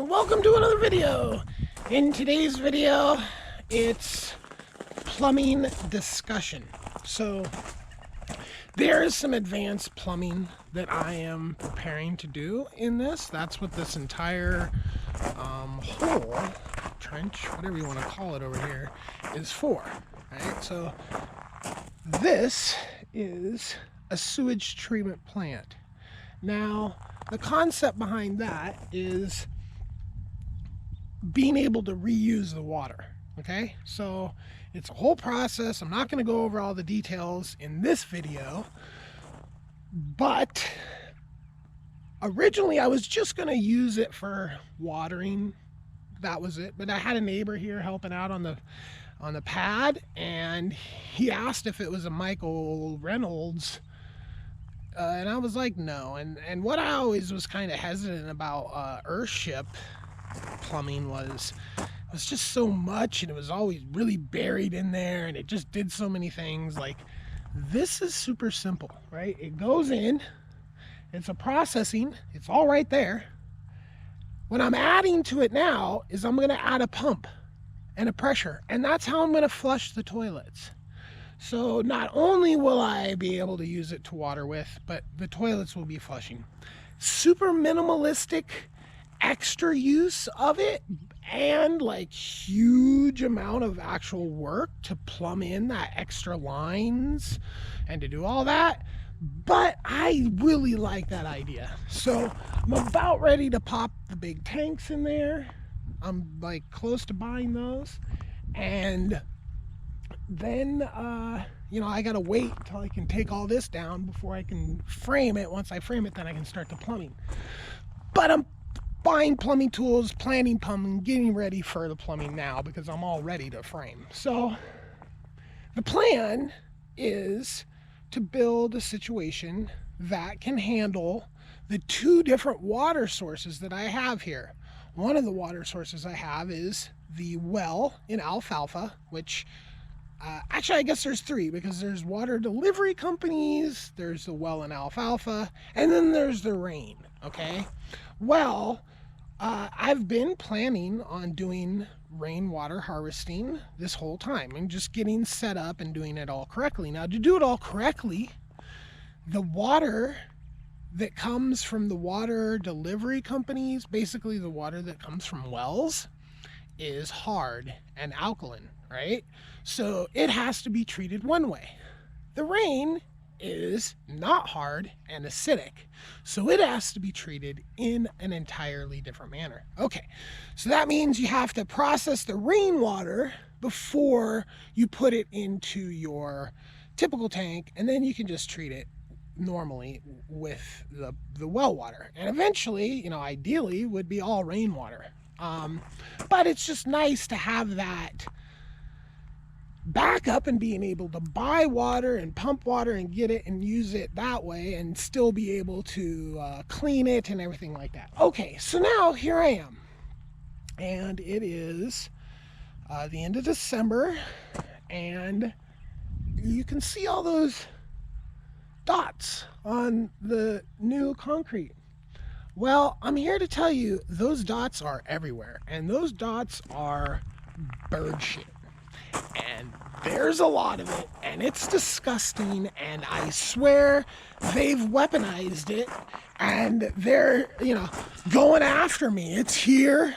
welcome to another video. In today's video, it's plumbing discussion. So there's some advanced plumbing that I am preparing to do in this. That's what this entire hole, trench, whatever you want to call it over here, is for, right? So this is a sewage treatment plant. Now, the concept behind that is being able to reuse the water, okay? So it's a whole process. I'm not going to go over all the details in this video, but originally I was just going to use it for watering. That was it. But I had a neighbor here helping out on the pad, and he asked if it was a Michael Reynolds. And I was like, no. And what I always was kind of hesitant about Earthship plumbing was it was just so much, and it was always really buried in there, and it just did so many things. Like, this is super simple, right? It goes in, it's a processing, it's all right there. What I'm adding to it now is I'm going to add a pump and a pressure, and that's how I'm going to flush the toilets. So not only will I be able to use it to water with, but the toilets will be flushing. Super minimalistic, extra use of it, and like huge amount of actual work to plumb in that extra lines and to do all that. But I really like that idea. So I'm about ready to pop the big tanks in there. I'm like close to buying those. And then, I gotta wait until I can take all this down before I can frame it. Once I frame it, then I can start the plumbing. But I'm buying plumbing tools, planning plumbing, getting ready for the plumbing now because I'm all ready to frame. So the plan is to build a situation that can handle the two different water sources that I have here. One of the water sources I have is the well in Alfalfa, which actually I guess there's three, because there's water delivery companies, there's the well in Alfalfa, and then there's the rain. Okay, well, I've been planning on doing rainwater harvesting this whole time and just getting set up and doing it all correctly. Now, to do it all correctly, the water that comes from the water delivery companies, basically the water that comes from wells, is hard and alkaline, right? So it has to be treated one way. The rain is not hard and acidic, so it has to be treated in an entirely different manner. Okay, so that means you have to process the rainwater before you put it into your typical tank, and then you can just treat it normally with the well water. And eventually, ideally would be all rainwater. But it's just nice to have that backup and being able to buy water and pump water and get it and use it that way and still be able to clean it and everything like that. Okay, so now here I am, and it is the end of December, and you can see all those dots on the new concrete. Well, I'm here to tell you those dots are everywhere, and those dots are bird shit. And there's a lot of it, and it's disgusting, and I swear they've weaponized it, and they're, going after me. It's here,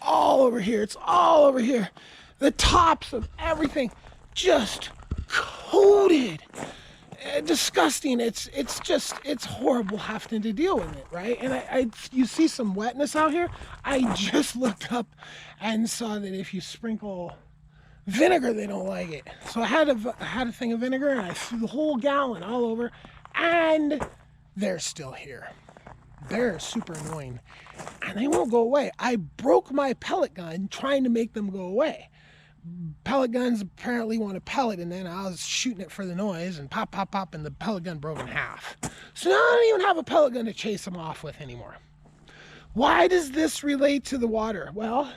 all over here, it's all over here. The tops of everything just coated. Disgusting. It's horrible having to deal with it, right? And you see some wetness out here. I just looked up and saw that if you sprinkle vinegar, they don't like it. So I had a thing of vinegar, and I threw the whole gallon all over, and they're still here. They're super annoying, and they won't go away. I broke my pellet gun trying to make them go away. Pellet guns apparently want to pellet, and then I was shooting it for the noise, and pop, pop, pop, and the pellet gun broke in half. So now I don't even have a pellet gun to chase them off with anymore. Why does this relate to the water? Well,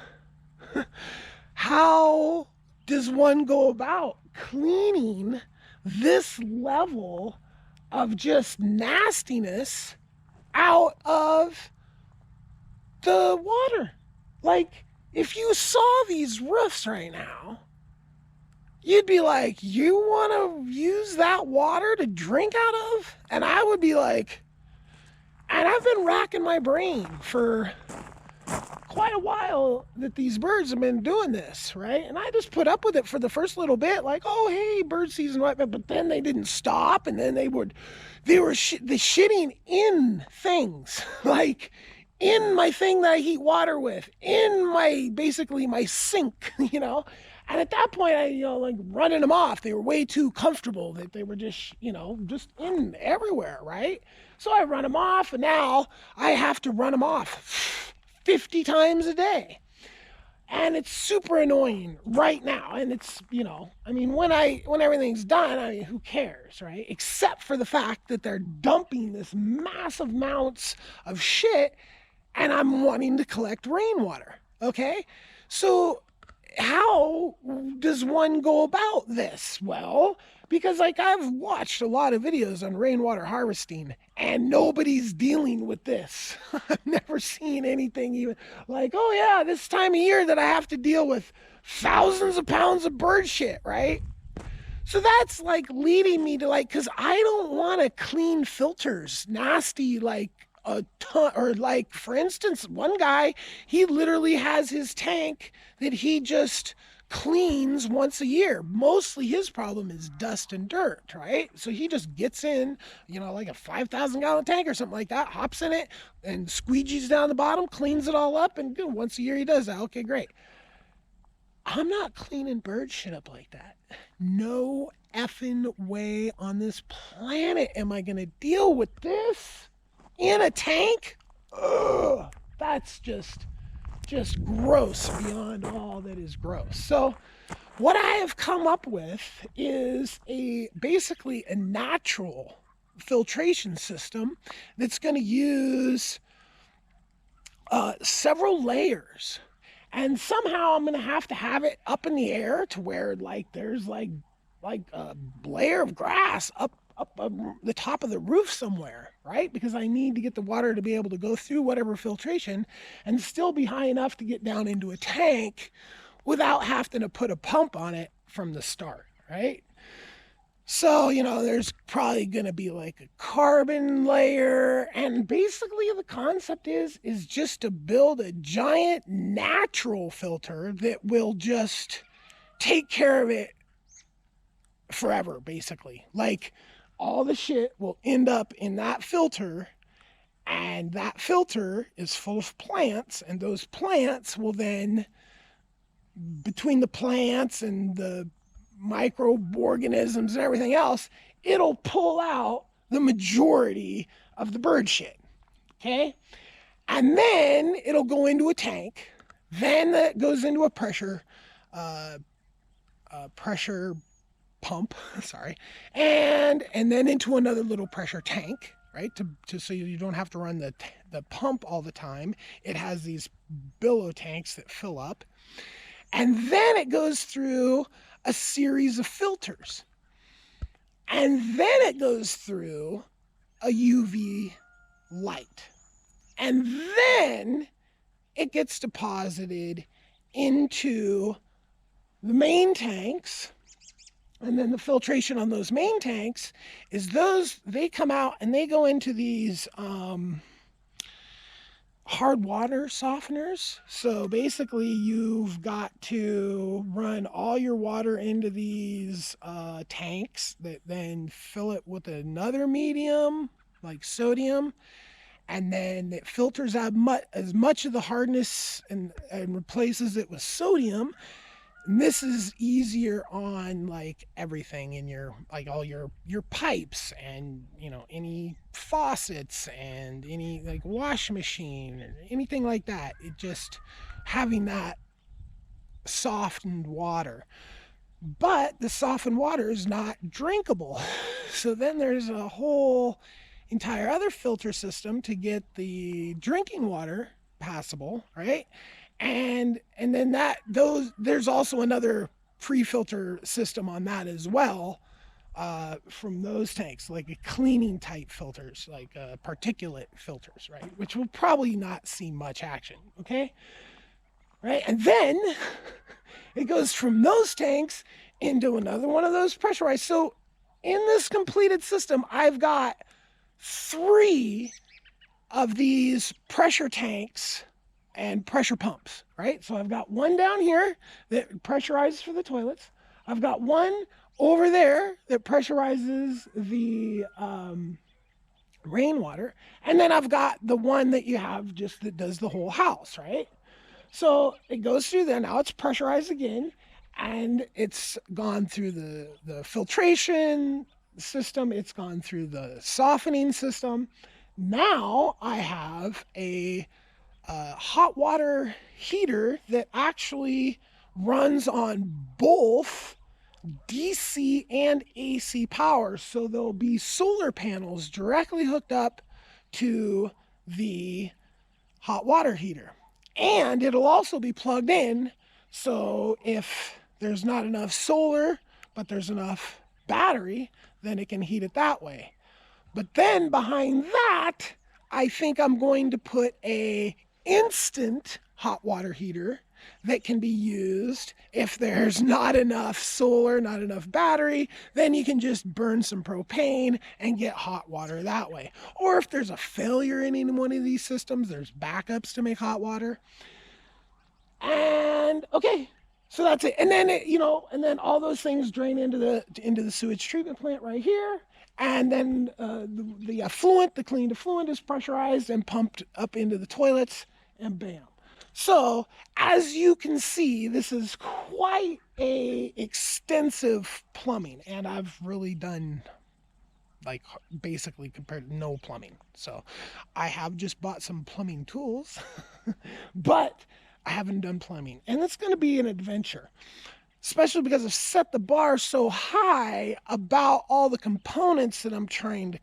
how does one go about cleaning this level of just nastiness out of the water. Like, if you saw these roofs right now, you'd be like, you want to use that water to drink out of? And I would be like, and I've been racking my brain for quite a while that these birds have been doing this, right? And I just put up with it for the first little bit, like, oh, hey, bird season, but then they didn't stop, and then they were shitting in things, like in my thing that I heat water with, in my basically my sink, you know. And at that point, I, like running them off. They were way too comfortable that they were just, just in everywhere, right? So I run them off, and now I have to run them off 50 times a day. And it's super annoying right now. And it's, I mean, when everything's done, I mean, who cares, right? Except for the fact that they're dumping this massive amounts of shit, and I'm wanting to collect rainwater, okay? So how does one go about this? Well, because like I've watched a lot of videos on rainwater harvesting, and nobody's dealing with this. I've never seen anything even like, oh yeah, this time of year that I have to deal with thousands of pounds of bird shit, right? So that's like leading me to like, because I don't want to clean filters, nasty, like a ton, or like for instance, one guy, he literally has his tank that he just cleans once a year. Mostly his problem is dust and dirt, right? So he just gets in, like a 5,000 gallon tank or something like that, hops in it and squeegees down the bottom, cleans it all up, and once a year he does that. Okay, great. I'm not cleaning bird shit up like that. No effing way on this planet am I gonna deal with this in a tank. Ugh, that's just gross beyond all that is gross. So what I have come up with is basically a natural filtration system that's going to use several layers, and somehow I'm going to have it up in the air to where like there's like a layer of grass up the top of the roof somewhere, right? Because I need to get the water to be able to go through whatever filtration and still be high enough to get down into a tank without having to put a pump on it from the start, right? So, there's probably going to be like a carbon layer, and basically the concept is just to build a giant natural filter that will just take care of it forever, basically. Like, all the shit will end up in that filter, and that filter is full of plants, and those plants will then, between the plants and the microorganisms and everything else, it'll pull out the majority of the bird shit, okay? And then it'll go into a tank, then that goes into a pressure pump, sorry, and then into another little pressure tank, right? To so you don't have to run the pump all the time. It has these billow tanks that fill up, and then it goes through a series of filters, and then it goes through a UV light, and then it gets deposited into the main tanks. And then the filtration on those main tanks is they come out and they go into these hard water softeners. So basically you've got to run all your water into these tanks that then fill it with another medium like sodium, and then it filters out as much of the hardness and replaces it with sodium. And this is easier on like everything in your, like all your pipes and, any faucets and any like wash machine or anything like that. It just having that softened water. But the softened water is not drinkable. So then there's a whole entire other filter system to get the drinking water passable, right? And then there's also another pre-filter system on that as well, from those tanks, like a cleaning type filters, like particulate filters, right? Which will probably not see much action, okay? Right? And then it goes from those tanks into another one of those pressurized. So in this completed system, I've got 3 of these pressure tanks and pressure pumps, right? So I've got one down here that pressurizes for the toilets. I've got one over there that pressurizes the rainwater. And then I've got the one that you have just that does the whole house, right? So it goes through there. Now it's pressurized again, and it's gone through the filtration system. It's gone through the softening system. Now I have a hot water heater that actually runs on both DC and AC power. So there'll be solar panels directly hooked up to the hot water heater. And it'll also be plugged in, so if there's not enough solar, but there's enough battery, then it can heat it that way. But then behind that, I think I'm going to put a instant hot water heater that can be used if there's not enough solar, not enough battery, then you can just burn some propane and get hot water that way. Or if there's a failure in any one of these systems, there's backups to make hot water. And okay, so that's it. And then and then all those things drain into the sewage treatment plant right here. And then the effluent, the cleaned effluent, is pressurized and pumped up into the toilets, and bam. So as you can see, this is quite a extensive plumbing, and I've really done like basically compared to no plumbing. So I have just bought some plumbing tools, but I haven't done plumbing, and it's going to be an adventure, especially because I've set the bar so high about all the components that I'm trying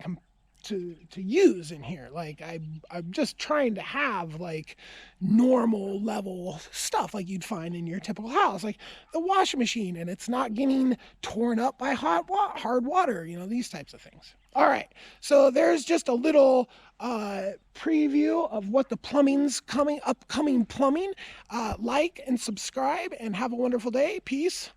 to use in here. Like I'm just trying to have like normal level stuff like you'd find in your typical house, like the washing machine, and it's not getting torn up by hard water, these types of things. All right, so there's just a little preview of what the upcoming plumbing. Like and subscribe, and have a wonderful day. Peace.